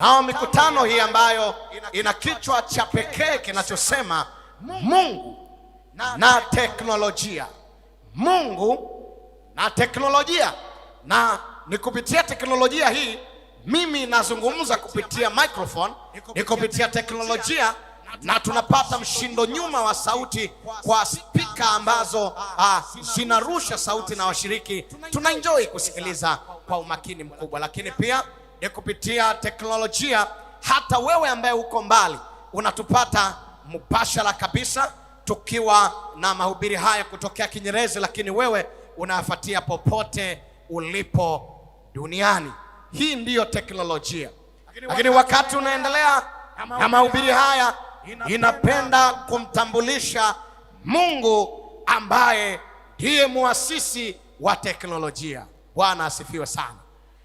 Au mikutano hii ambayo ina kichwa cha pekee kinachosema Mungu na teknolojia. Mungu na teknolojia. Na ni kupitia teknolojia hii mimi nazungumza kupitia microphone, ni kupitia teknolojia, na tunapata mshindo nyuma wa sauti kwa spika ambazo zinarusha sauti, na washiriki tunaenjoy kusikiliza kwa umakini mkubwa. Lakini pia ni kupitia teknolojia hata wewe ambaye uko mbali unatupata mubashara kabisa, tukiwa na mahubiri haya kutokea Kinyerezi, lakini wewe unafuatia popote ulipo duniani. Hii ndiyo teknolojia. Lakini wakati unaendelea na mahubiri haya, inapenda kumtambulisha Mungu ambaye ndiye muasisi wa teknolojia. Bwana asifiwe sana.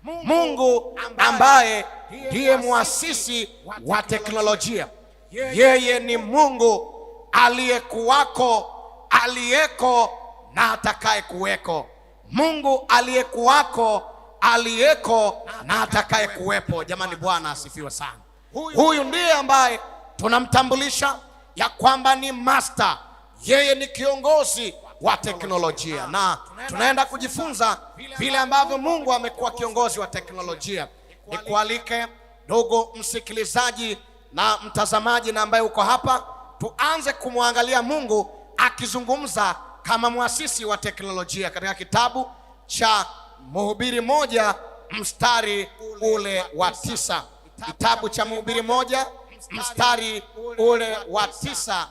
Mungu ambaye ndiye muasisi wa teknolojia. Yeye ni Mungu aliyekuwako, aliyeko na atakaye kuweko. Mungu aliyekuwako, aliyeko na atakaye kuwepo. Jamani, Bwana asifiwe sana. Huyu ndiye ambaye tunamtambulisha ya kwamba ni master. Yeye ni kiongozi wa teknolojia, na tunaenda kujifunza vile ambavyo Mungu amekuwa kiongozi wa teknolojia. Nikualike ndugu msikilizaji na mtazamaji na ambaye uko hapa, tuanze kumwangalia Mungu akizungumza kama muasisi wa teknolojia katika kitabu cha Mhubiri 1 mstari ule wa 9. Kitabu cha Mhubiri 1 mstari ule wa 9.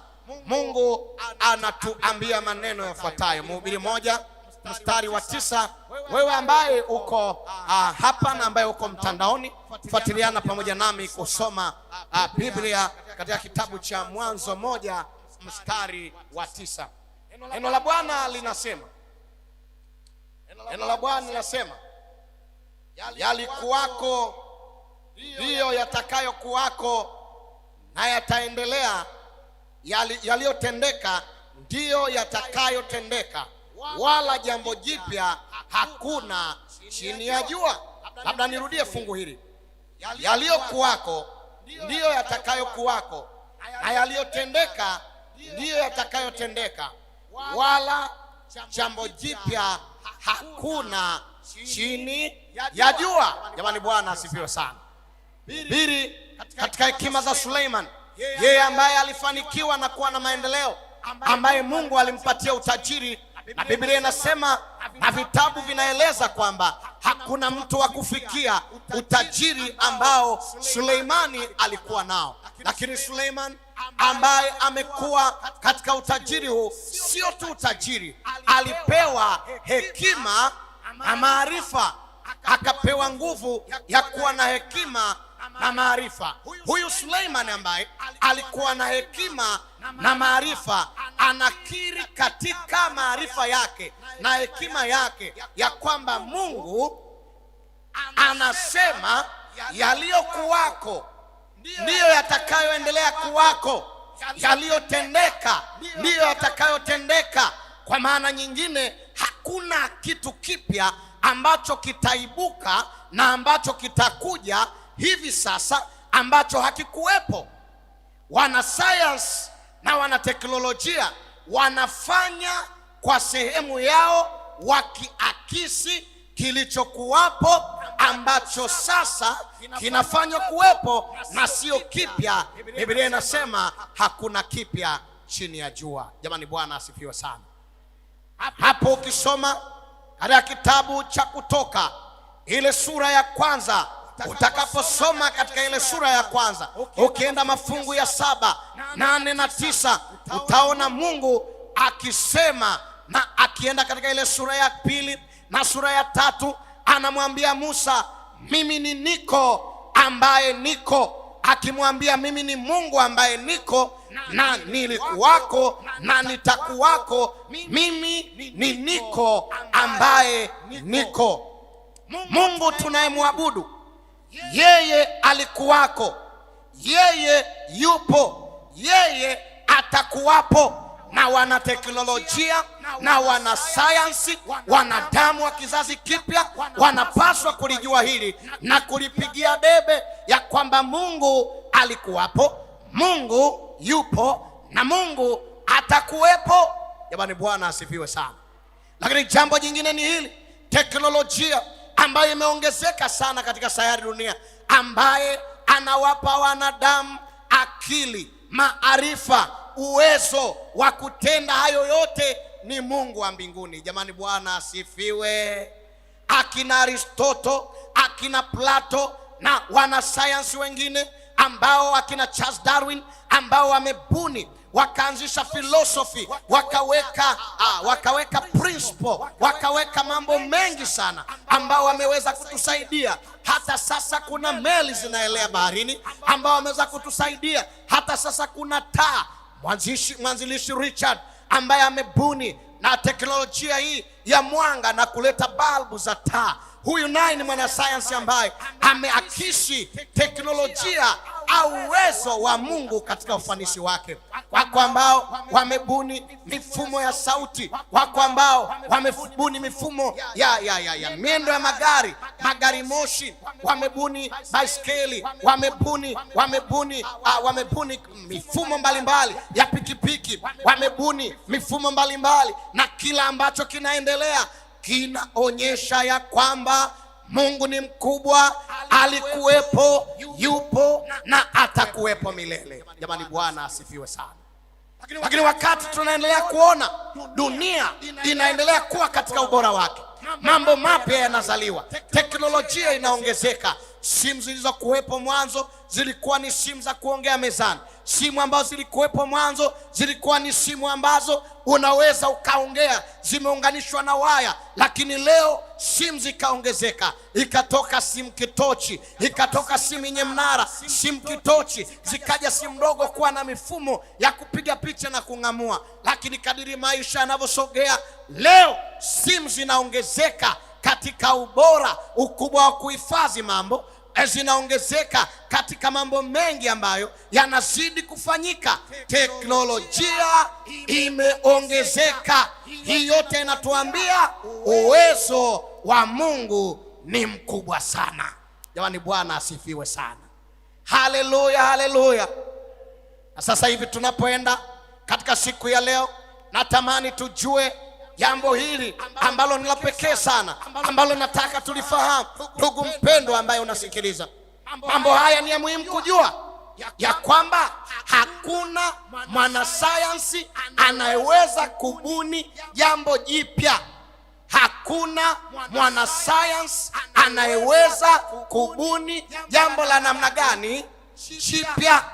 Mungu anatuambia maneno yafuatayo. Mhubiri 1 mstari wa 9. Wewe ambaye uko hapa na ambaye uko mtandaoni, fuatiliana pamoja nami kusoma Biblia katika kitabu cha Mwanzo 1 mstari wa 9. Neno la Bwana linasema, neno la Bwana linasema, yalikuwako ndiyo yatakayokuwako na yataendelea, yaliyotendeka ndiyo yatakayotendeka, wala jambo jipya hakuna chini ya jua. Labda nirudie fungu hili. Yaliyokuwako ndiyo yatakayokuwako na yaliyotendeka ndiyo yatakayotendeka, wala jambo jipya hakuna chini ya jua. Jamani, Bwana asifiwe sana. Biri katika hekima za Suleiman, yeye ambaye alifanikiwa na kuwa na maendeleo, ambaye Mungu alimpatia utajiri, na Biblia inasema na vitabu vinaeleza kwamba hakuna mtu wa kufikia utajiri ambao Suleimani alikuwa nao. Lakini Suleiman ambaye amekuwa katika utajiri huu, sio tu utajiri, alipewa hekima na maarifa, akapewa nguvu ya kuwa na hekima na maarifa. Huyu Suleiman ambaye alikuwa na hekima na maarifa, anakiri katika maarifa yake na hekima yake ya kwamba Mungu anasema yaliyokuwako ndiyo yatakayoendelea kuwako, yaliyotendeka ndiyo yatakayotendeka. Kwa maana nyingine, hakuna kitu kipya ambacho kitaibuka na ambacho kitakuja hivi sasa ambacho hakikuwepo. Wana science na wana teknolojia wanafanya kwa sehemu yao, wakiakisi kilichokuwapo ambacho sasa kinafanywa kuwepo na sio kipya. Biblia inasema hakuna kipya chini ya jua. Jamani, Bwana asifiwe sana. Hapo ukisoma katika kitabu cha Kutoka ile sura ya kwanza, utakaposoma katika ile sura ya kwanza, ukienda mafungu ya 7, 8 na 9, utaona Mungu akisema, na akienda katika ile sura ya 2 na sura ya 3, anamwambia Musa, mimi ni niko ambaye niko, akimwambia mimi ni Mungu ambaye niko na nilikuwako na nitakuwako, mimi ni niko ambaye niko. Mungu tunayemwabudu, yeye alikuwako, yeye yupo, yeye atakuwapo, na wanateknolojia na wanasayansi, wanadamu wa kizazi kipya wanapaswa kulijua hili na kulipigia debe ya kwamba Mungu alikuwapo, Mungu yupo na Mungu atakuwepo. Jamani, Bwana asifiwe sana. Lakini jambo jingine ni hili, teknolojia ambayo imeongezeka sana katika sayari dunia, ambaye anawapa wanadamu akili, maarifa, uwezo wa kutenda hayo yote ni Mungu wa mbinguni. Jamani, Bwana asifiwe. Akina Aristoto, akina Plato na wanasayansi wengine ambao akina Charles Darwin ambao wamebuni, wakaanzisha philosophy, wakaweka principle, wakaweka mambo mengi sana ambao wameweza kutusaidia. Hata sasa kuna meli zinaelea baharini ambao wameweza kutusaidia. Hata sasa kuna taa. Mwanzilishi Richard ambaye amebuni na teknolojia hii ya mwanga na kuleta balbu za taa. Huyu naye ni mwanasayansi ambaye ameakisi teknolojia au uwezo wa Mungu katika ufanisi wake. Wako ambao wamebuni mifumo ya sauti, wako ambao wamebuni mifumo ya miendo ya magari moshi, wamebuni baiskeli, wamebuni mifumo mbalimbali ya pikipiki, wamebuni mifumo mbalimbali, na kila ambacho kinaendelea kinaonyesha ya kwamba Mungu ni mkubwa, alikuwepo, yupo na atakuwepo milele. Jamani, Bwana asifiwe sana. Lakini wakati tunaendelea kuona dunia inaendelea kuwa katika ubora wake, mambo mapya yanazaliwa, teknolojia inaongezeka. Simu zilizokuwepo mwanzo zilikuwa ni simu za kuongea mezani. Simu ambazo zilikuwepo mwanzo zilikuwa ni simu ambazo unaweza ukaongea, zimeunganishwa na waya. Lakini leo simu zikaongezeka, ikatoka simu kitochi, ikatoka simu yenye mnara, simu kitochi, zikaja simu ndogo kuwa na mifumo ya kupiga picha na kung'amua. Lakini kadiri maisha yanavyosogea, leo simu zinaongezeka katika ubora, ukubwa wa kuhifadhi mambo, zinaongezeka katika mambo mengi ambayo yanazidi kufanyika. Teknolojia imeongezeka. Hii yote inatuambia uwezo wa Mungu ni mkubwa sana. Jamani, Bwana asifiwe sana. Haleluya, haleluya. Na sasa hivi tunapoenda katika siku ya leo, natamani tujue jambo hili ambalo ni la pekee sana, ambalo nataka tulifahamu. Ndugu mpendwa ambaye unasikiliza, mambo haya ni ya muhimu kujua ya kwamba hakuna mwanasayansi anayeweza kubuni jambo jipya. Hakuna mwanasayansi anayeweza kubuni jambo la namna gani jipya.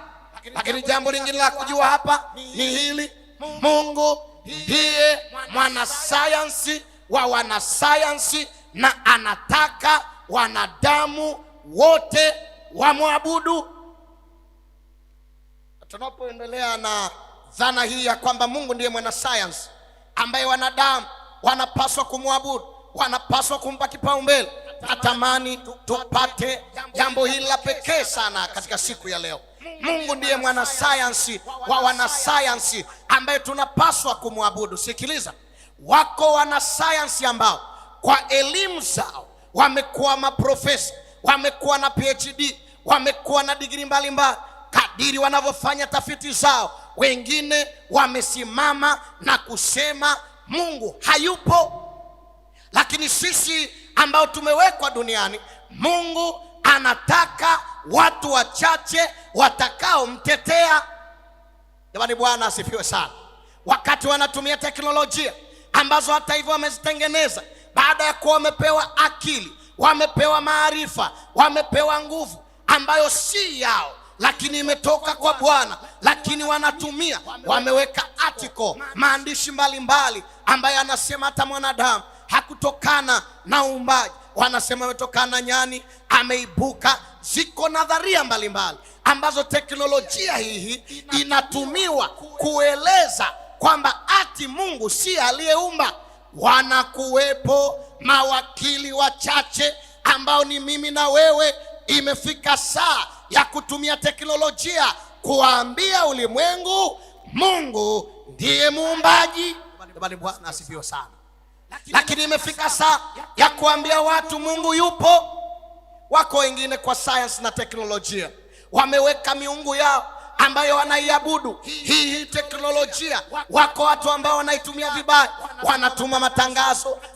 Lakini jambo lingine la kujua hapa ni hili: Mungu ndiye mwanasayansi wa wanasayansi, na anataka wanadamu wote wamwabudu. Tunapoendelea na dhana hii ya kwamba Mungu ndiye mwanasayansi ambaye wanadamu wanapaswa kumwabudu, wanapaswa kumpa kipaumbele, natamani tupate jambo hili la pekee sana katika siku ya leo. Mungu ndiye mwanasayansi wa wanasayansi ambaye tunapaswa kumwabudu. Sikiliza, wako wanasayansi ambao kwa elimu zao wamekuwa maprofesa, wamekuwa na PhD, wamekuwa na digrii mbalimbali. Kadiri wanavyofanya tafiti zao, wengine wamesimama na kusema Mungu hayupo. Lakini sisi ambao tumewekwa duniani, Mungu anataka watu wachache watakaomtetea. Jamani, Bwana asifiwe sana. Wakati wanatumia teknolojia ambazo hata hivyo wamezitengeneza baada ya kuwa wamepewa akili, wamepewa maarifa, wamepewa nguvu ambayo si yao, lakini imetoka kwa Bwana, lakini wanatumia, wameweka article, maandishi mbalimbali ambayo anasema hata mwanadamu hakutokana na uumbaji. Wanasema ametokana na nyani, ameibuka. Ziko nadharia mbalimbali ambazo teknolojia hii inatumiwa kueleza kwamba ati Mungu si aliyeumba. Wanakuwepo mawakili wachache ambao ni mimi na wewe. Imefika saa ya kutumia teknolojia kuambia ulimwengu Mungu ndiye muumbaji. Bwana asifiwe sana. Lakini imefika saa ya kuambia watu Mungu yupo. Wako wengine kwa science na teknolojia wameweka miungu yao ambayo wanaiabudu hii teknolojia. Wako watu ambao wanaitumia vibaya, wanatuma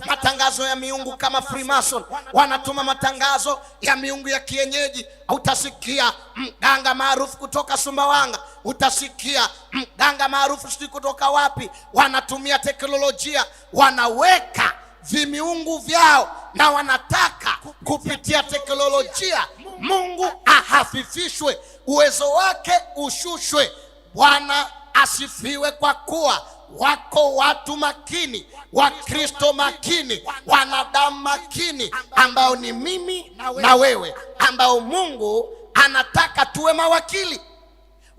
matangazo ya miungu kama Freemason, wanatuma matangazo ya miungu ya kienyeji. Utasikia mganga maarufu kutoka Sumbawanga, utasikia mganga maarufu sijui kutoka wapi, wanatumia teknolojia, wanaweka vimiungu vyao na wanataka kupitia teknolojia Mungu ahafifishwe, uwezo wake ushushwe. Bwana asifiwe. Kwa kuwa wako watu makini, Wakristo makini, wanadamu makini, ambao ni mimi na wewe, ambao Mungu anataka tuwe mawakili,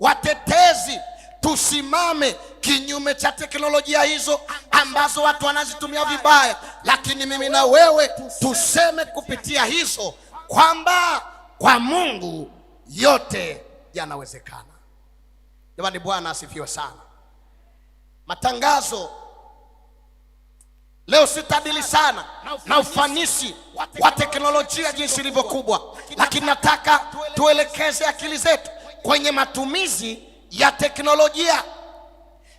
watetezi, tusimame kinyume cha teknolojia hizo ambazo watu wanazitumia vibaya. Lakini mimi na wewe tuseme kupitia hizo kwamba kwa Mungu yote yanawezekana. Jamani, Bwana asifiwe sana. Matangazo leo sitadili sana na ufanisi wa teknolojia jinsi ilivyo kubwa, lakini nataka tuelekeze akili zetu kwenye matumizi ya teknolojia.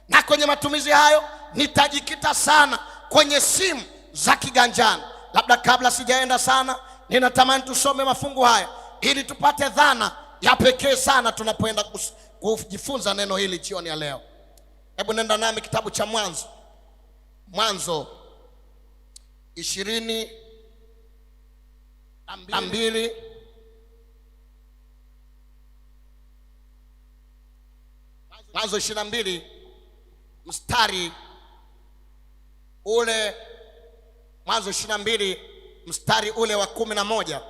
Na kwenye matumizi hayo nitajikita sana kwenye simu za kiganjani. Labda kabla sijaenda sana, ninatamani tusome mafungu haya ili tupate dhana ya pekee sana tunapoenda kujifunza neno hili jioni ya leo. Hebu nenda nami kitabu cha Mwanzo 22 Mwanzo 22 mstari ule, Mwanzo 22 mstari ule wa 11.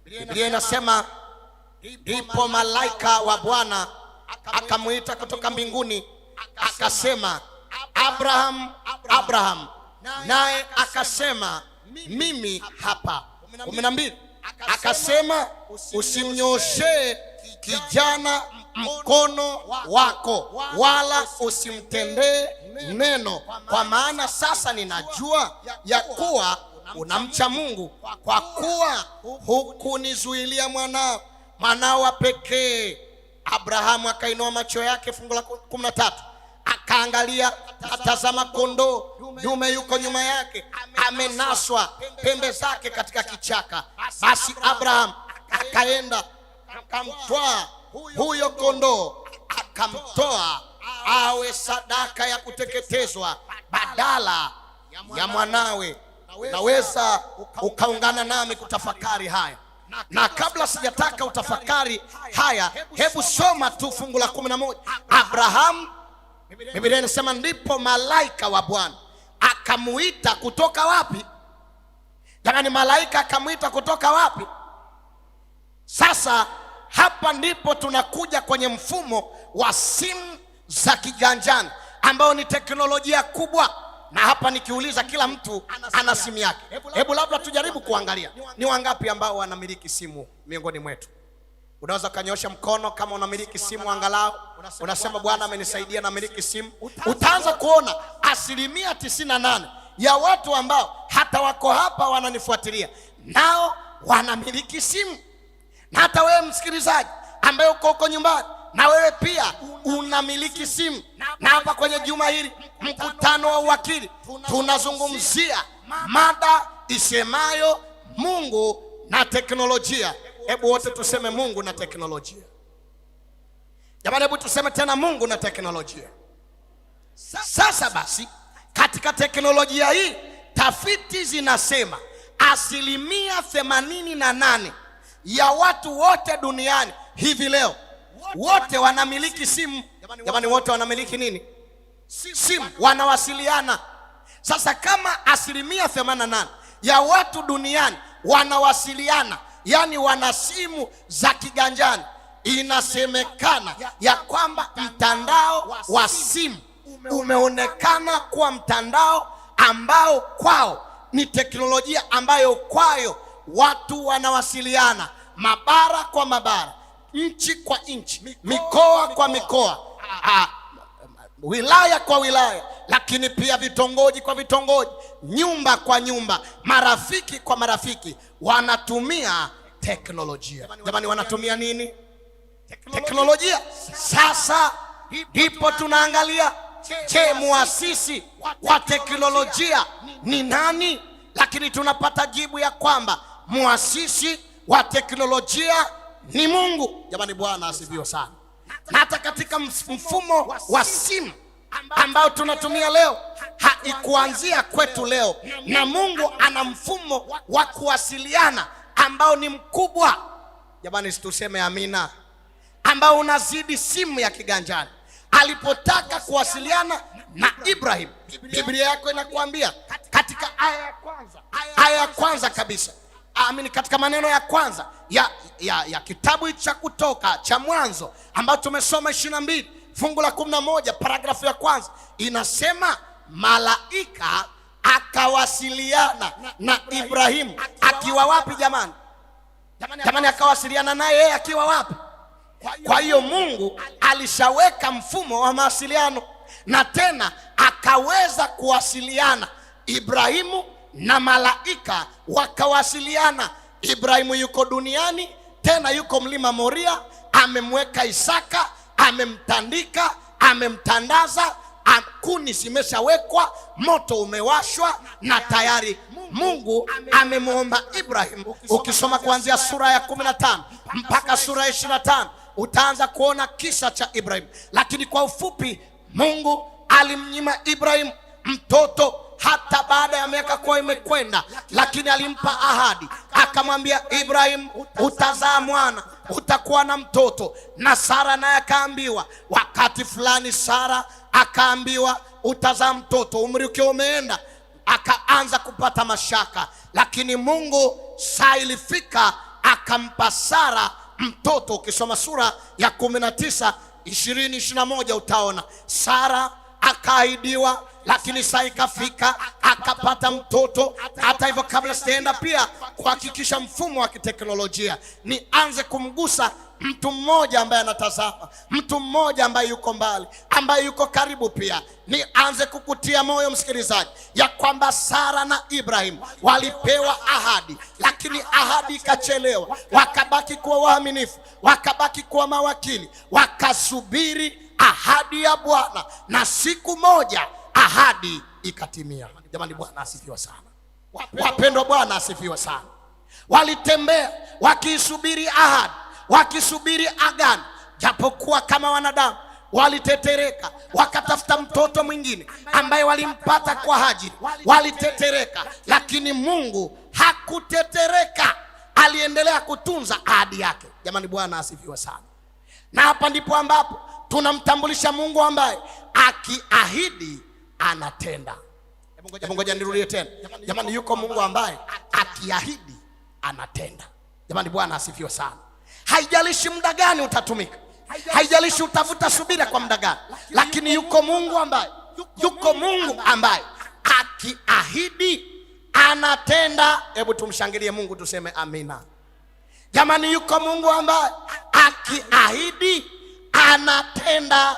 Biblia inasema, ndipo malaika wa Bwana akamuita kutoka mbinguni akasema, Abraham, Abraham. Naye akasema, mimi hapa. 12. Akasema, usimnyoshee kijana mkono wako, wala usimtendee neno, kwa maana sasa ninajua ya kuwa unamcha Mungu, kwa kuwa hukunizuilia mwanao wa pekee. Abrahamu akainua macho yake, fungu la 13, akaangalia, atazama kondoo dume yuko nyuma yake, amenaswa pembe zake katika kichaka. Basi Abrahamu akaenda akamtwaa huyo kondoo, akamtoa awe sadaka ya kuteketezwa badala ya mwanawe. Naweza ukaungana nami kutafakari haya, na kabla sijataka utafakari haya, hebu soma tu fungu la 11. Abrahamu, Biblia inasema, ndipo malaika wa Bwana akamuita kutoka wapi? Jamani, malaika akamuita kutoka wapi? Sasa hapa ndipo tunakuja kwenye mfumo wa simu za kiganjani ambao ni teknolojia kubwa. Na hapa nikiuliza, kila mtu ana simu yake. Hebu labda tujaribu kuangalia ni wangapi ambao wanamiliki simu miongoni mwetu. Unaweza kanyosha mkono kama unamiliki simu angalau. Unasema, Bwana amenisaidia na miliki simu. Utaanza kuona 98% ya watu ambao hata wako hapa wananifuatilia nao wanamiliki simu. Na hata wewe msikilizaji ambaye uko huko nyumbani, na wewe pia unamiliki simu. Na hapa kwenye juma hili, mkutano wa uwakili, tunazungumzia mada isemayo Mungu na teknolojia. Hebu wote tuseme Mungu na teknolojia. Jamani, hebu tuseme tena Mungu na teknolojia. Sasa basi, katika teknolojia hii tafiti zinasema 88% ya watu wote duniani hivi leo wote wanamiliki simu. Jamani, wote wanamiliki nini? Simu, wanawasiliana. Sasa kama 88% ya watu duniani wanawasiliana, yani wana simu za kiganjani, inasemekana ya kwamba mtandao wa simu umeonekana kuwa mtandao ambao kwao ni teknolojia ambayo kwayo watu wanawasiliana mabara kwa mabara, nchi kwa nchi, mikoa kwa mikoa, wilaya kwa wilaya, lakini pia vitongoji kwa vitongoji, nyumba kwa nyumba, marafiki kwa marafiki, wanatumia teknolojia. Jamani, wanatumia nini? Teknolojia. Sasa ndipo tunaangalia, je, muasisi wa teknolojia ni nani? Lakini tunapata jibu ya kwamba muasisi wa teknolojia ni Mungu. Jamani, Bwana asifiwe sana. Na hata katika mfumo wa simu ambao tunatumia leo, haikuanzia kwetu leo, na Mungu ana mfumo wa kuwasiliana ambao ni mkubwa. Jamani, situseme amina, ambao unazidi simu ya kiganjani. Alipotaka kuwasiliana na Ibrahim, Biblia yako inakuambia katika aya ya kwanza kabisa, katika maneno ya kwanza ya kitabu cha Kutoka cha Mwanzo ambao tumesoma 22 fungu la 11 paragrafu ya kwanza, inasema malaika akawasiliana na Ibrahimu akiwa wapi jamani? Jamani, akawasiliana naye yeye akiwa wapi? Kwa hiyo Mungu alishaweka mfumo wa mawasiliano, na tena akaweza kuwasiliana. Ibrahimu na malaika wakawasiliana. Ibrahimu yuko duniani, tena yuko mlima Moria, amemweka Isaka, amemtandika, amemtandaza, kuni zimeshawekwa, moto umewashwa, na tayari Mungu amemwomba Ibrahim. Ukisoma kuanzia sura ya 15 mpaka sura ya 25 utaanza kuona kisa cha Ibrahim. Lakini kwa ufupi, Mungu alimnyima Ibrahim mtoto hata baada ya miaka kuwa imekwenda, lakini alimpa ahadi, akamwambia Ibrahim, utazaa mwana, utakuwa na mtoto. Na Sara naye akaambiwa wakati fulani, Sara akaambiwa utazaa mtoto, umri ukiwa umeenda, akaanza kupata mashaka. Lakini Mungu saa ilifika akampa Sara mtoto. Ukisoma sura ya 19 20-21 utaona Sara akaahidiwa, lakini saa ikafika akapata mtoto. Hata hivyo, kabla sijaenda pia kuhakikisha mfumo wa kiteknolojia, nianze kumgusa mtu mmoja ambaye anatazama, mtu mmoja ambaye yuko mbali, ambaye yuko karibu pia. Nianze kukutia moyo msikilizaji, ya kwamba Sara na Ibrahim walipewa ahadi, lakini ahadi ikachelewa. Wakabaki kuwa waaminifu, wakabaki kuwa mawakili, wakasubiri ahadi ya Bwana, na siku moja ahadi ikatimia. Jamani, Bwana asifiwe sana. Wapendwa, Bwana asifiwe sana. Walitembea wakisubiri ahadi, wakisubiri agano, japokuwa kama wanadamu walitetereka, wakatafuta mtoto mwingine ambaye walimpata kwa Hajiri, walitetereka. Lakini Mungu hakutetereka, aliendelea kutunza ahadi yake. Jamani, Bwana asifiwe sana. Na hapa ndipo ambapo tunamtambulisha Mungu ambaye akiahidi anatenda. Hebu ngoja nirudie tena. Jamani, yuko Mungu ambaye akiahidi anatenda. Jamani, Bwana asifiwe sana. Haijalishi muda gani utatumika, haijalishi utavuta subira kwa muda gani, lakini yuko Mungu ambaye akiahidi anatenda. Hebu tumshangilie Mungu, tuseme amina. Jamani, yuko Mungu ambaye akiahidi anatenda.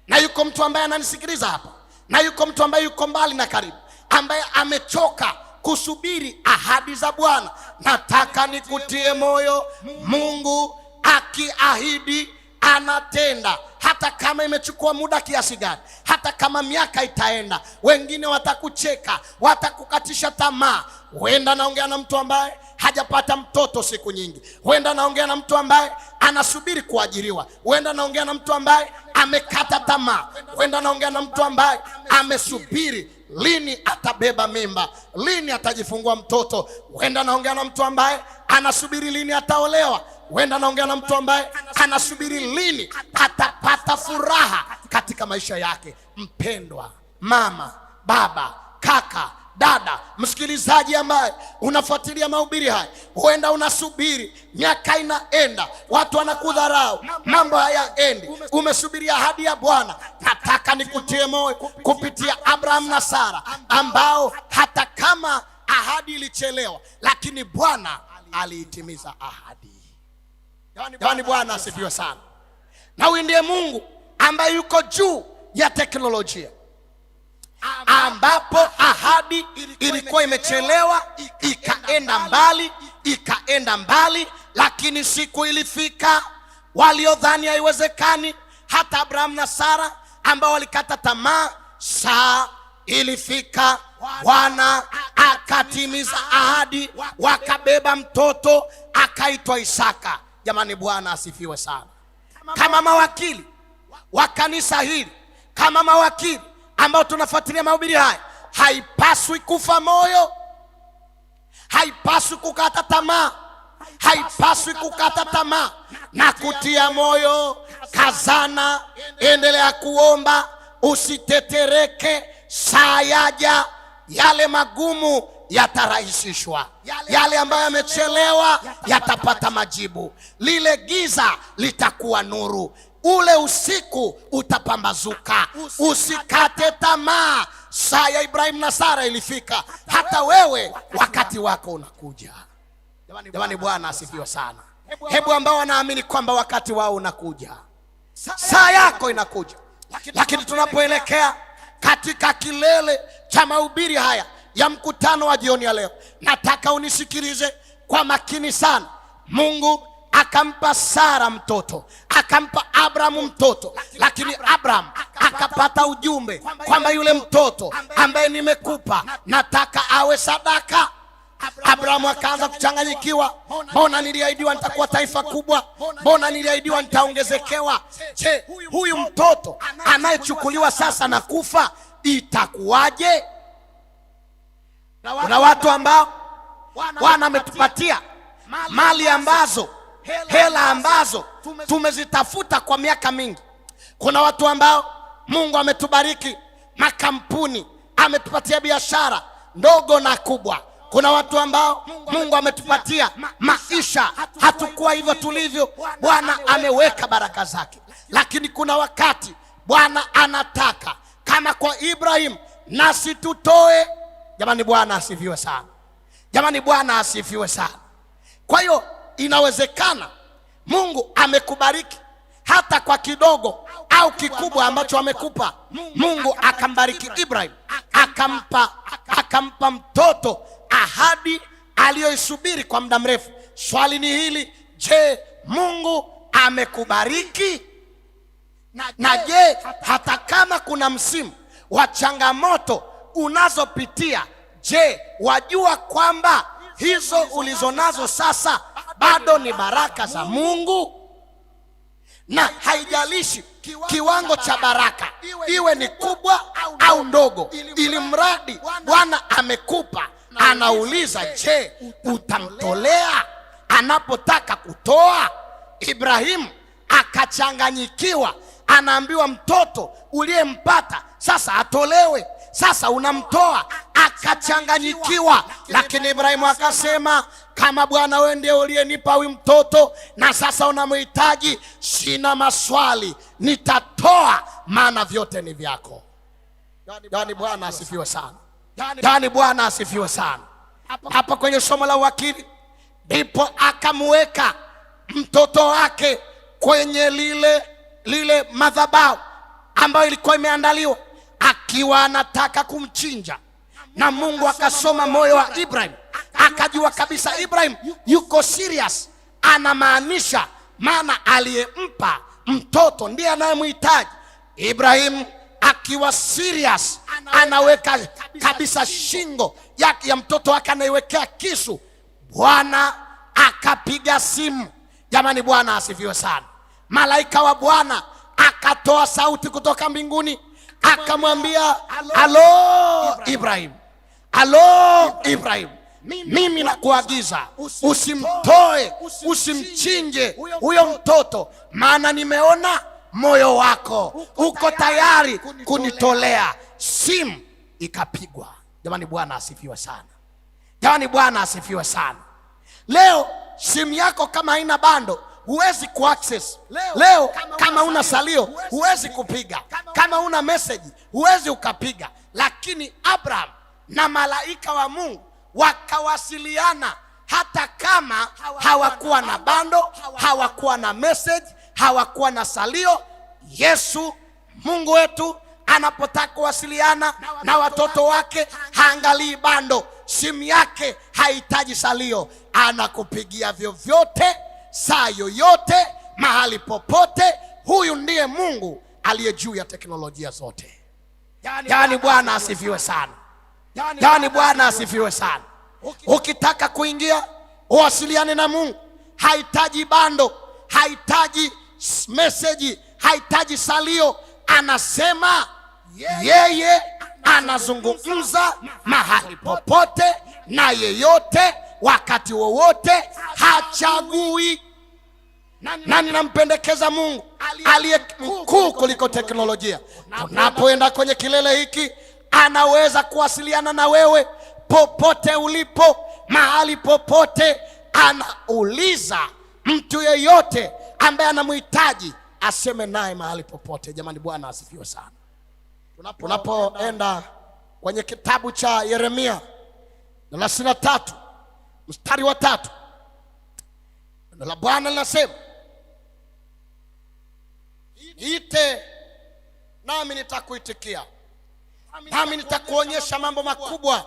Na yuko mtu ambaye ananisikiliza hapa, na yuko mtu ambaye yuko mbali na karibu, ambaye amechoka kusubiri ahadi za Bwana. Nataka nikutie moyo, Mungu akiahidi anatenda. Hata kama imechukua muda kiasi gani, hata kama miaka itaenda, wengine watakucheka, watakukatisha tamaa. Huenda naongea na mtu ambaye hajapata mtoto siku nyingi. Huenda naongea na mtu ambaye anasubiri kuajiriwa. Huenda naongea na mtu ambaye amekata tamaa. Huenda naongea na mtu ambaye amesubiri lini atabeba mimba, lini atajifungua mtoto. Huenda naongea na mtu ambaye anasubiri lini ataolewa. Huenda naongea na mtu ambaye anasubiri lini atapata furaha katika maisha yake. Mpendwa mama, baba, kaka, dada, msikilizaji ambaye unafuatilia mahubiri haya, huenda unasubiri, miaka inaenda, watu wanakudharau, mambo hayaendi, umesubiria ahadi ya Bwana. Nataka nikutie moyo kupitia Abraham na Sara, ambao hata kama ahadi ilichelewa, lakini Bwana aliitimiza ahadi. Jamani, Bwana asifiwe sana. Na huyu ndiye Mungu ambaye yuko juu ya teknolojia, ambapo ahadi ilikuwa imechelewa ikaenda mbali, lakini siku ilifika waliodhani haiwezekani, hata Abraham na Sara ambao walikata tamaa, saa ilifika, Bwana akatimiza ahadi, wakabeba mtoto akaitwa Isaka. Jamani, Bwana asifiwe sana. Kama mawakili wa kanisa hili, kama mawakili ambao tunafuatilia mahubiri haya, haipaswi kufa moyo, haipaswi kukata tamaa, haipaswi kukata tamaa na kutia moyo. Kazana, endelea kuomba, usitetereke. Saa yaja, yale magumu yatarahisishwa, yale ambayo yamechelewa yatapata majibu, lile giza litakuwa nuru, ule usiku utapambazuka. Usikate tamaa. Saa ya Ibrahim na Sara ilifika, hata wewe wakati wako unakuja. Jamani, Bwana asifiwe sana. Hebu ambao wanaamini kwamba wakati wao unakuja, saa yako inakuja. Lakini tunapoelekea katika kilele cha mahubiri haya ya mkutano wa jioni ya leo, nataka unisikilize kwa makini sana. Mungu akampa Sara mtoto, akampa Abrahamu mtoto, lakini Abraham akapata ujumbe kwamba yule mtoto ambaye nimekupa nataka awe sadaka. Abrahamu akaanza kuchanganyikiwa. Mbona niliahidiwa nitakuwa taifa kubwa? Mbona niliahidiwa nitaongezekewa? Je, huyu mtoto anayechukuliwa sasa na kufa itakuwaje? Kuna watu ambao Bwana ametupatia mali ambazo, hela ambazo tumezitafuta kwa miaka mingi. Kuna watu ambao Mungu ametubariki makampuni, ametupatia biashara ndogo na kubwa. Kuna watu ambao Mungu ametupatia maisha, hatukuwa hivyo tulivyo. Bwana ameweka baraka zake, lakini kuna wakati Bwana anataka kama kwa Ibrahim, nasi tutoe. Jamani, Bwana asifiwe sana. Jamani, Bwana asifiwe sana. Kwa hiyo inawezekana Mungu amekubariki hata kwa kidogo au kikubwa ambacho amekupa. Mungu akambariki Ibrahim, akampa mtoto, ahadi aliyoisubiri kwa muda mrefu. Swali ni hili, je, Mungu amekubariki? Na je, hata kama kuna msimu wa changamoto unazopitia, je, wajua kwamba hizo ulizonazo sasa bado ni baraka za Mungu? Na haijalishi kiwango cha baraka iwe ni kubwa au ndogo, ili mradi Bwana amekupa. Anauliza, je, utamtolea anapotaka kutoa? Ibrahimu akachanganyikiwa, anaambiwa mtoto uliyempata sasa atolewe, sasa unamtoa. Akachanganyikiwa, lakini Ibrahimu akasema, kama Bwana wewe ndiye uliyenipa huyu mtoto na sasa unamhitaji, sina maswali, nitatoa, maana vyote ni vyako. Yaani Bwana asifiwe sana. Yaani Bwana asifiwe sana. Hapa kwenye somo la uwakili ndipo akamweka mtoto wake kwenye lile madhabahu ambayo ilikuwa imeandaliwa, akiwa anataka kumchinja. Na Mungu akasoma moyo wa Ibrahim, akajua kabisa Ibrahim yuko serious, anamaanisha, maana aliyempa mtoto ndiye anayemhitaji. Ibrahim akiwa serious, anaweka kabisa shingo yake ya mtoto wake, anaiwekea kisu. Bwana akapiga simu. Jamani, Bwana asifiwe sana. Malaika wa Bwana akatoa sauti kutoka mbinguni, akamwambia, halo Ibrahim, halo Ibrahim, mimi nakuagiza usimtoe, usimchinje huyo mtoto, maana nimeona moyo wako uko tayari kunitolea. Simu ikapigwa. Jamani, Bwana asifiwe sana. Jamani, Bwana asifiwe sana. Leo simu yako kama haina bando huwezi kuaccess. Leo kama una salio huwezi kupiga, kama una message huwezi ukapiga. Lakini Abraham na malaika wa Mungu wakawasiliana, hata kama hawakuwa na bando, hawakuwa na message, hawakuwa na salio. Yesu Mungu wetu anapotaka kuwasiliana na watoto wake haangalii bando, simu yake haihitaji salio, anakupigia vyovyote, saa yoyote, mahali popote. Huyu ndiye Mungu aliye juu ya teknolojia zote. Yani Bwana asifiwe sana. Yani Bwana asifiwe sana. Ukitaka kuingia uwasiliane na Mungu, hahitaji bando, hahitaji message, hahitaji salio. Anasema yeye anazungumza mahali popote na yeyote, wakati wowote, hachagui. Na ninampendekeza Mungu aliye mkuu kuliko teknolojia. Tunapoenda kwenye kilele hiki, anaweza kuwasiliana na wewe popote ulipo, mahali popote. Anauliza mtu yeyote ambaye anamhitaji aseme naye mahali popote. Jamani, Bwana asifiwe sana. Tunapoenda kwenye kitabu cha Yeremia 33 mstari wa 3, neno la Bwana linasema, ite nami nitakuitikia, nami nitakuonyesha mambo makubwa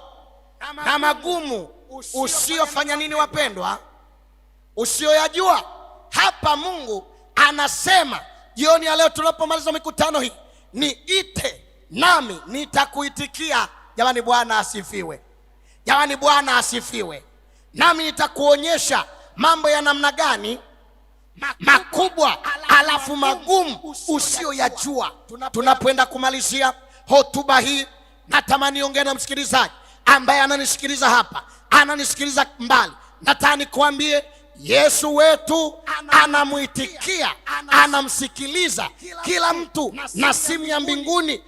na magumu usiyofanya nini, wapendwa, usiyoyajua. Hapa Mungu anasema jioni ya leo tunapomaliza mikutano hii, niite nami nitakuitikia. Jamani, Bwana asifiwe. Jamani, Bwana asifiwe. Nami nitakuonyesha mambo ya namna gani makubwa alafu magumu usiyoyajua. Tunapoenda kumalizia hotuba hii, natamani niongee na msikilizaji ambaye ananisikiliza hapa, ananisikiliza mbali. Nataka nikwambie, Yesu wetu anamuitikia, anamsikiliza kila mtu, na simu ya mbinguni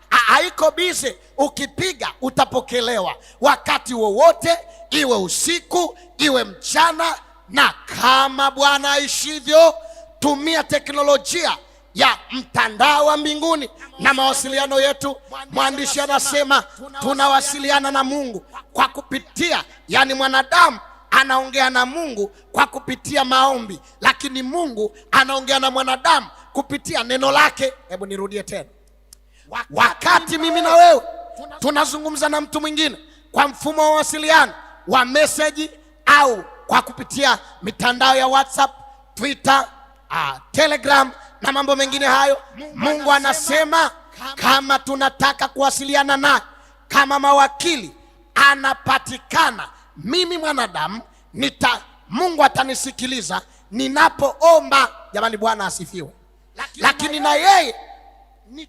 haiko bize. Ukipiga utapokelewa wakati wowote, iwe usiku iwe mchana. Na kama Bwana aishivyo, tumia teknolojia ya mtandao wa mbinguni na mawasiliano yetu. Mwandishi anasema tunawasiliana na Mungu kwa kupitia, yani mwanadamu anaongea na Mungu kwa kupitia maombi, lakini Mungu anaongea na mwanadamu kupitia neno lake. Hebu nirudie tena, wakati mimi na wewe tunazungumza na mtu mwingine kwa mfumo wa mawasiliano wa message au kwa kupitia mitandao ya WhatsApp, Twitter, Telegram na mambo mengine hayo, Mungu anasema kama tunataka kuwasiliana naye kama mawakili, anapatikana. Mimi mwanadamu Mungu atanisikiliza ninapoomba. Jamani, Bwana asifiwe. Lakini na yeye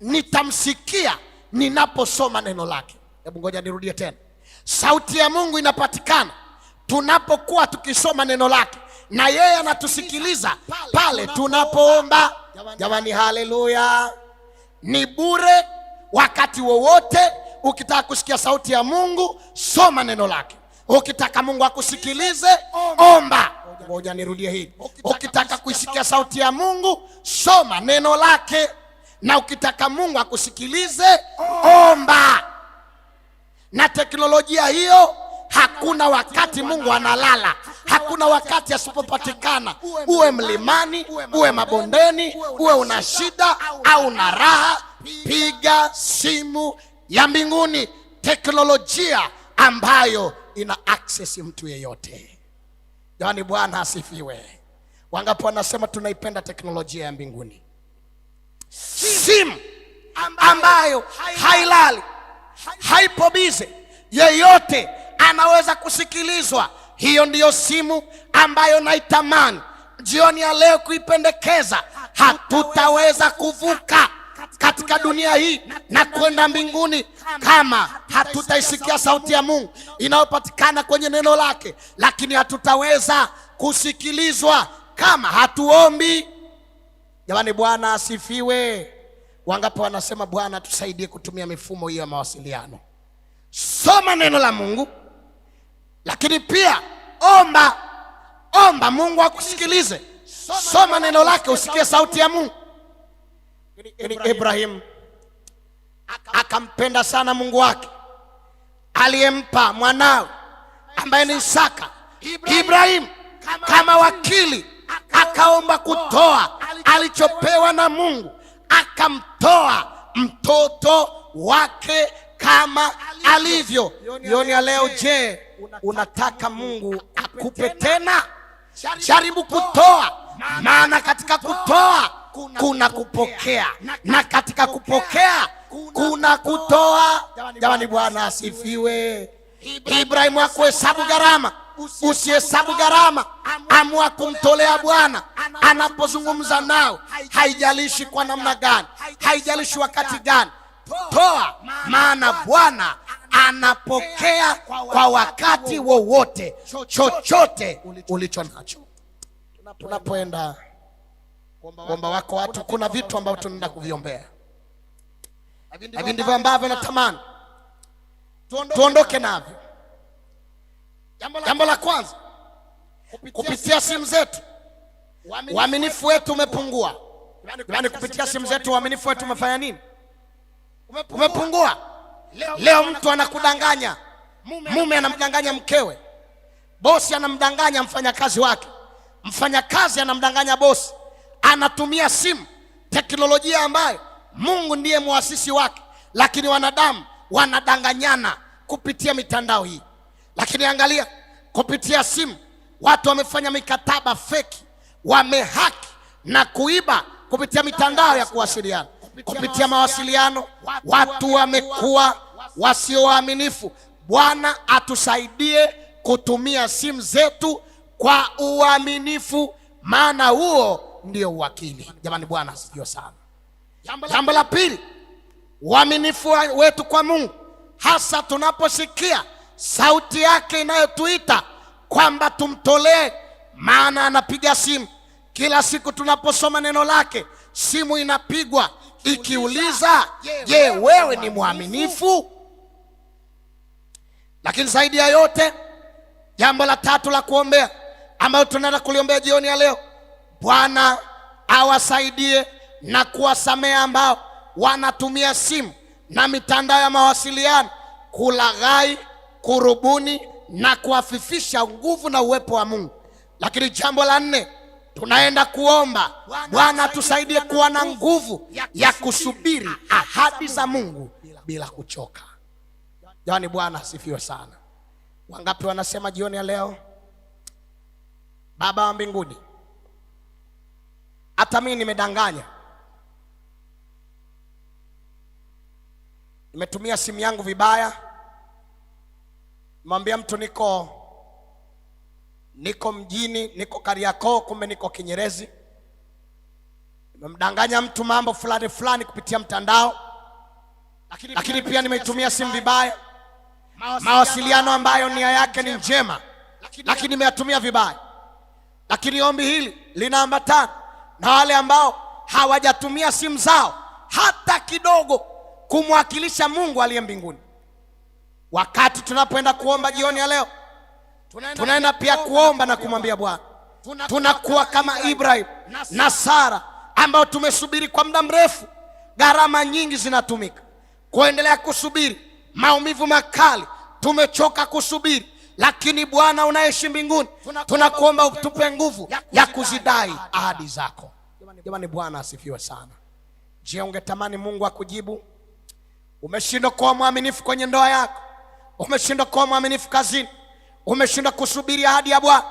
nitamsikia ninaposoma neno lake. Hebu ngoja nirudie tena, sauti ya Mungu inapatikana tunapokuwa tukisoma neno lake, na yeye anatusikiliza pale tunapoomba. Jamani, haleluya! Ni bure wakati wowote. Ukitaka kusikia sauti ya Mungu, soma neno lake. Ukitaka Mungu akusikilize, omba. Ngoja nirudie hili, ukitaka kuisikia sauti ya Mungu, soma neno lake, na ukitaka Mungu akusikilize, omba. Na teknolojia hiyo, hakuna wakati Mungu analala, hakuna wakati asipopatikana. Uwe mlimani, uwe mabondeni, uwe una shida au una raha, piga simu ya mbinguni, teknolojia ambayo ina access mtu yeyote. Jamani, Bwana asifiwe. Wangapi wanasema tunaipenda teknolojia ya mbinguni? Simu ambayo hailali, haipo bize, yeyote anaweza kusikilizwa. Hiyo ndiyo simu ambayo naitamani jioni ya leo kuipendekeza. Hatutaweza kuvuka katika dunia hii na kwenda mbinguni kama hatutaisikia sauti ya Mungu inayopatikana kwenye neno lake, lakini hatutaweza kusikilizwa kama hatuombi. Jamani, Bwana asifiwe. Wangapi wanasema Bwana tusaidie kutumia mifumo hiyo ya mawasiliano? Soma neno la Mungu, lakini pia omba Mungu akusikilize. Soma neno lake usikie sauti ya Mungu. Ibrahim akampenda sana Mungu wake aliyempa mwanawe ambaye ni Isaka. Ibrahim kama wakili akaomba kutoa alichopewa na Mungu, akamtoa mtoto wake kama alivyo. Jioni ya leo, je, unataka Mungu akupe tena? Jaribu kutoa, maana katika kutoa kuna kupokea, na katika kupokea kuna kutoa. Jamani, Bwana asifiwe. Ibrahimu hakuhesabu gharama. Usihesabu gharama, amua kumtolea Bwana anapozungumza nao. Haijalishi kwa namna gani, haijalishi wakati gani, toa, maana Bwana anapokea kwa wakati wowote chochote ulicho nacho. Tunapoenda kuomba wako watu, kuna vitu ambavyo tunaenda kuviombea. Hivi ndivyo ambavyo natamani tuondoke navyo. Jambo la kwanza, kupitia simu zetu uaminifu wetu umepungua. Yaani kupitia simu zetu uaminifu wetu umefanya nini? Umepungua. Leo mtu anakudanganya, mume anamdanganya mkewe, bosi anamdanganya mfanyakazi wake, mfanyakazi anamdanganya bosi. Anatumia simu, teknolojia ambayo Mungu ndiye muasisi wake, lakini wanadamu wanadanganyana kupitia mitandao hii. Lakini angalia, kupitia simu watu wamefanya mikataba feki, wamehaki na kuiba kupitia mitandao ya kuwasiliana. Kupitia mawasiliano watu wamekuwa wasio waaminifu. Bwana atusaidie kutumia simu zetu kwa uaminifu, maana huo ndio uwakili. Jamani, Bwana asifiwe sana. Jambo la pili, uaminifu wetu kwa Mungu, hasa tunaposikia sauti yake inayotuita kwamba tumtolee, maana anapiga simu kila siku. Tunaposoma neno lake, simu inapigwa ikiuliza, je, wewe ni mwaminifu? Lakini zaidi ya yote, jambo la tatu la kuombea ambalo tunaenda kuliombea jioni ya leo, Bwana awasaidie na kuwasamea ambao wanatumia simu na mitandao ya mawasiliano kulaghai, kurubuni na kuafifisha nguvu na uwepo wa Mungu. Lakini jambo la nne, tunaenda kuomba Bwana tusaidie kuwa na nguvu ya kusubiri ahadi za Mungu bila kuchoka. Jamani, Bwana asifiwe sana. Wangapi wanasema jioni ya leo, Baba wa mbinguni, hata mimi nimedanganya, nimetumia simu yangu vibaya. Mwambia mtu niko mjini, niko Kariakoo, kumbe niko Kinyerezi. Nimemdanganya mtu mambo fulani fulani kupitia mtandao. Lakini pia nimeitumia simu vibaya, mawasiliano ambayo nia yake ni njema, lakini nimeyatumia vibaya. Lakini ombi hili linaambatana na wale ambao hawajatumia simu zao hata kidogo kumwakilisha Mungu aliye mbinguni. Wakati tunapoenda kuomba jioni ya leo, tunaenda pia kuomba na kumwambia Bwana, tunakuwa kama Ibrahim na Sara ambao tumesubiri kwa muda mrefu. Gharama nyingi zinatumika kuendelea kusubiri, maumivu makali, tumechoka kusubiri. Lakini Bwana unaishi mbinguni, tunakuomba utupe nguvu ya kuzidai ahadi zako. Jamani, Bwana asifiwe sana. Je, ungetamani Mungu akujibu? Umeshindwa kuwa mwaminifu kwenye ndoa yako, umeshindwa kuwa mwaminifu kazini, umeshindwa kusubiri ahadi ya Bwana,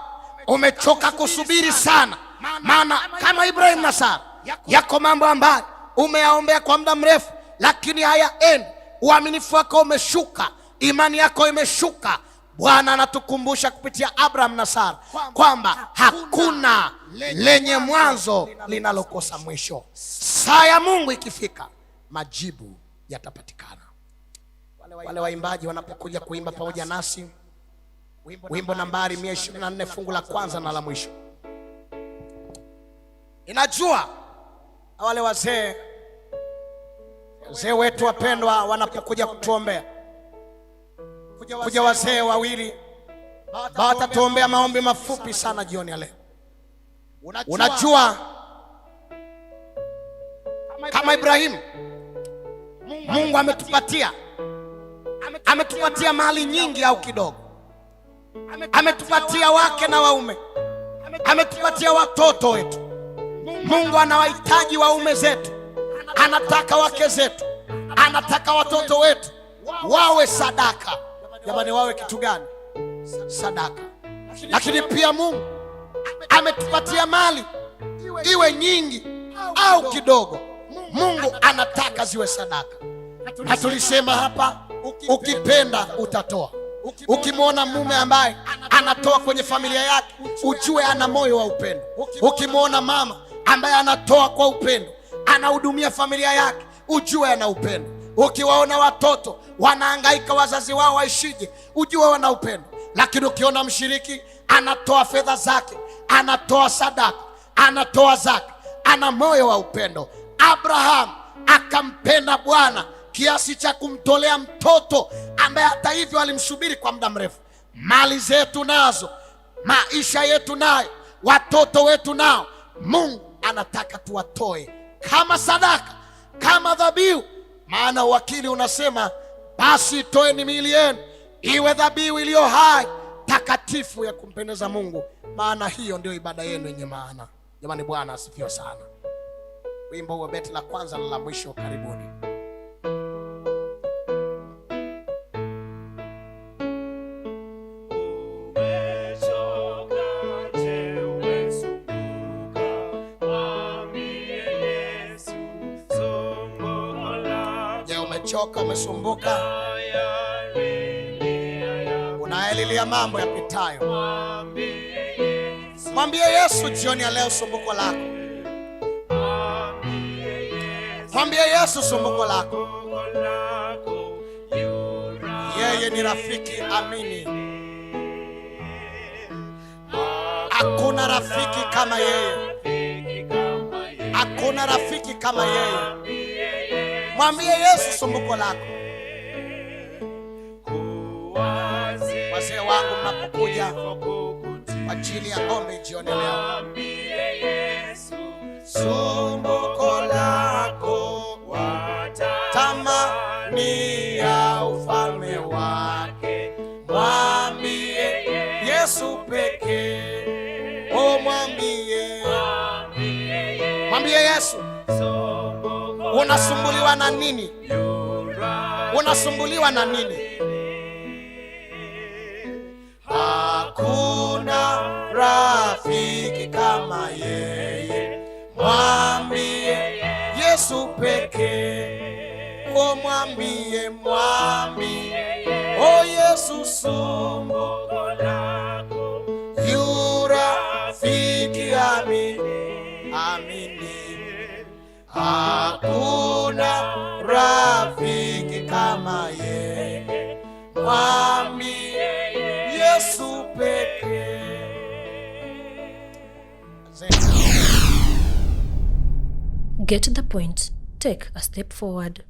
umechoka kusubiri sana. Maana kama Ibrahim na Sara, yako mambo ambayo umeyaombea kwa muda mrefu lakini hayaendi. Uaminifu wako umeshuka, imani yako imeshuka. Bwana anatukumbusha kupitia Abraham na Sara kwamba hakuna lenye mwanzo linalokosa mwisho. Saa ya Mungu ikifika, majibu yatapatikana. Wale waimbaji wanapokuja kuimba pamoja nasi wimbo nambari 124 fungu la kwanza na la mwisho, inajua wale wazee wetu wapendwa wanapokuja kutuombea, kuja wazee wawili watatuombea maombi mafupi sana jioni ya leo. Unajua kama Ibrahimu, Mungu ametupatia mali nyingi au kidogo, ametupatia wake na waume, ametupatia watoto wetu. Mungu anawahitaji waume zetu, anataka wake zetu, anataka watoto wetu wawe sadaka. Jamani, wawe kitu gani? Sadaka. Lakini pia Mungu ametupatia mali, iwe nyingi au kidogo, Mungu anataka ziwe sadaka. Na tulisema hapa, ukipenda utatoa. Ukimwona mume ambaye anatoa kwenye familia yake, ujue ana moyo wa upendo. Ukimwona mama ambaye anatoa kwa upendo, anahudumia familia yake, ujue ana upendo. Ukiwaona watoto wanahangaika wazazi wao waishije, ujue wana upendo. Lakini ukiona mshiriki anatoa fedha zake, anatoa sadaka, anatoa zaka, ana moyo wa upendo. Abraham akampenda Bwana kiasi cha kumtolea mtoto ambaye hata hivyo alimsubiri kwa muda mrefu. Mali zetu nazo, maisha yetu nayo, watoto wetu nao, Mungu anataka tuwatoe kama sadaka, kama dhabihu. Maana uwakili unasema, basi toeni miili yenu iwe dhabihu iliyo hai, takatifu, ya kumpendeza Mungu, maana hiyo ndio ibada yenu yenye maana. Jamani, Bwana asifiwe sana. Wimbo wa beti la kwanza na la mwisho, karibuni. Umechoka, umesumbuka, unaelilia mambo yapitayo, mwambie Yesu jioni ya leo sumbuko lako. Mwambie Yesu sumbuko lako. Yeye ni rafiki amini. Hakuna rafiki kama yeye. Hakuna rafiki kama yeye. Mwambie Yesu sumbuko lako. Wazee wangu, mnapokuja kwa ajili ya ombi jioni leo, sumbuko lako, tamani ya ufalme wake, mwambie Yesu pekee. Oh, mwambie Yesu. Unasumbuliwa na nini? Unasumbuliwa na nini? Hakuna rafiki kama yeye, mwambie Yesu pekee. Oh, mwambie, oh Yesu, sumbuko lako, yu rafiki amini. Hakuna rafiki kama yeye, mwambie Yesu pekee. Get to the point. Take a step forward.